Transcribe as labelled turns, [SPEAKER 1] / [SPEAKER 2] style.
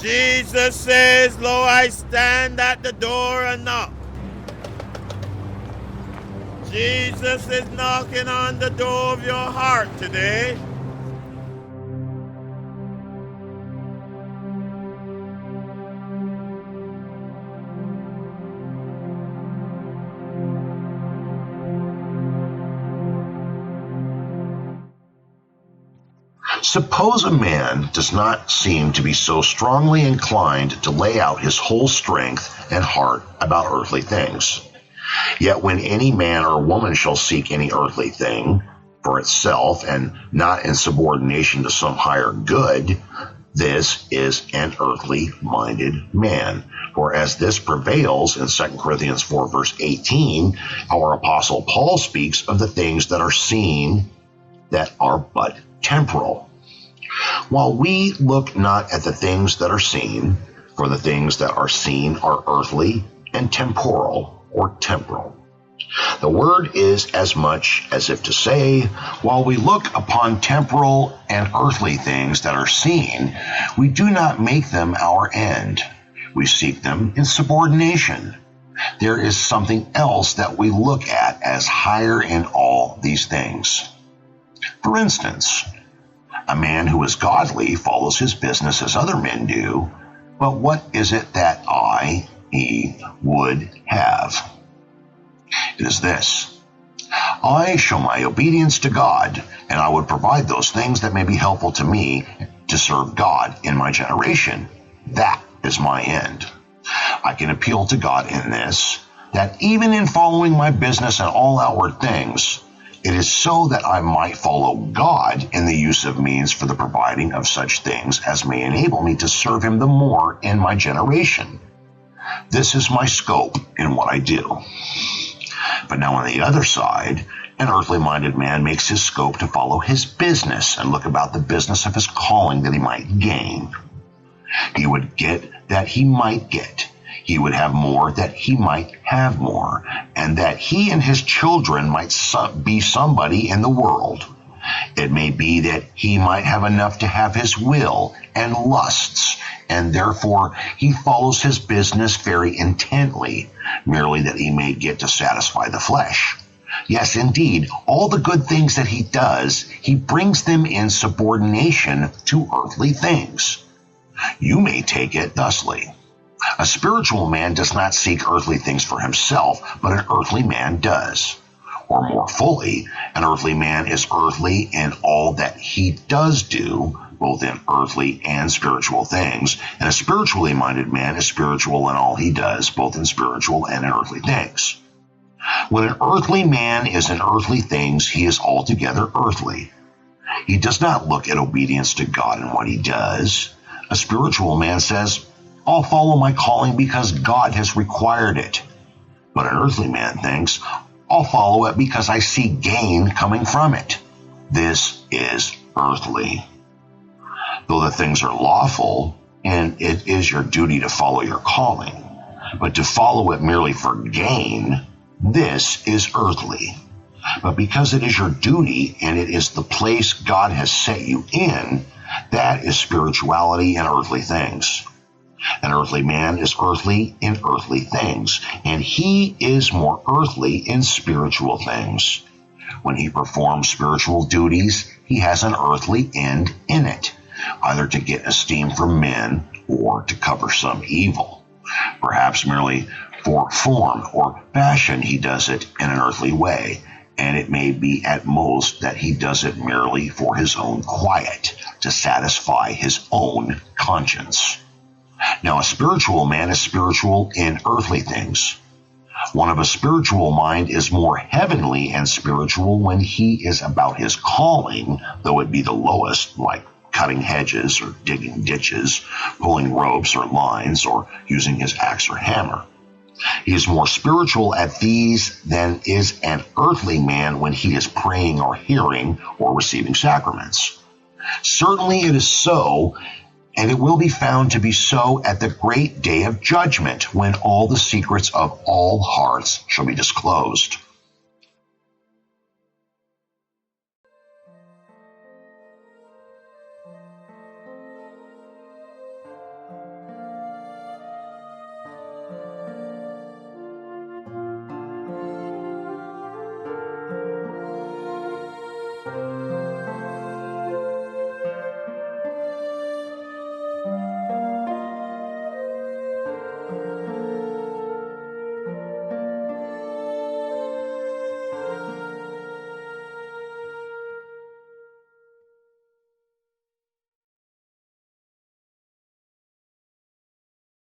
[SPEAKER 1] Jesus says, "Lo, I stand at the door and knock." Jesus is knocking on the door of your heart today.
[SPEAKER 2] Suppose a man does not seem to be so strongly inclined to lay out his whole strength and heart about earthly things. Yet when any man or woman shall seek any earthly thing for itself, and not in subordination to some higher good, this is an earthly-minded man. For as this prevails in 2 Corinthians 4, verse 18, our Apostle Paul speaks of the things that are seen that are but temporal. While we look not at the things that are seen, for the things that are seen are earthly and temporal, or temporal. The word is as much as if to say, while we look upon temporal and earthly things that are seen, we do not make them our end. We seek them in subordination. There is something else that we look at as higher in all these things. For instance, a man who is godly follows his business as other men do, but what is it that he would have? It is this: I show my obedience to God, and I would provide those things that may be helpful to me to serve God in my generation. That is my end. I can appeal to God in this, that even in following my business and all outward things, it is so that I might follow God in the use of means for the providing of such things as may enable me to serve him the more in my generation. This is my scope in what I do. But now on the other side, an earthly-minded man makes his scope to follow his business and look about the business of his calling that he might gain. He would get that he might get. He would have more that he might have more, and that he and his children might be somebody in the world. It may be that he might have enough to have his will and lusts, and therefore he follows his business very intently, merely that he may get to satisfy the flesh. Yes, indeed, all the good things that he does, he brings them in subordination to earthly things. You may take it thusly: a spiritual man does not seek earthly things for himself, but an earthly man does. Or more fully, an earthly man is earthly in all that he does do, both in earthly and spiritual things, and a spiritually minded man is spiritual in all he does, both in spiritual and in earthly things. When an earthly man is in earthly things, he is altogether earthly. He does not look at obedience to God in what he does. A spiritual man says, I'll follow my calling because God has required it. But an earthly man thinks, I'll follow it because I see gain coming from it. This is earthly. Though the things are lawful, and it is your duty to follow your calling, but to follow it merely for gain, this is earthly. But because it is your duty and it is the place God has set you in, that is spirituality and earthly things. An earthly man is earthly in earthly things, and he is more earthly in spiritual things. When he performs spiritual duties, he has an earthly end in it, either to get esteem from men or to cover some evil. Perhaps merely for form or fashion he does it in an earthly way, and it may be at most that he does it merely for his own quiet, to satisfy his own conscience. Now, a spiritual man is spiritual in earthly things. One of a spiritual mind is more heavenly and spiritual when he is about his calling, though it be the lowest, like cutting hedges or digging ditches, pulling ropes or lines, or using his axe or hammer. He is more spiritual at these than is an earthly man when he is praying or hearing or receiving sacraments. Certainly it is so, and it will be found to be so at the great day of judgment, when all the secrets of all hearts shall be disclosed.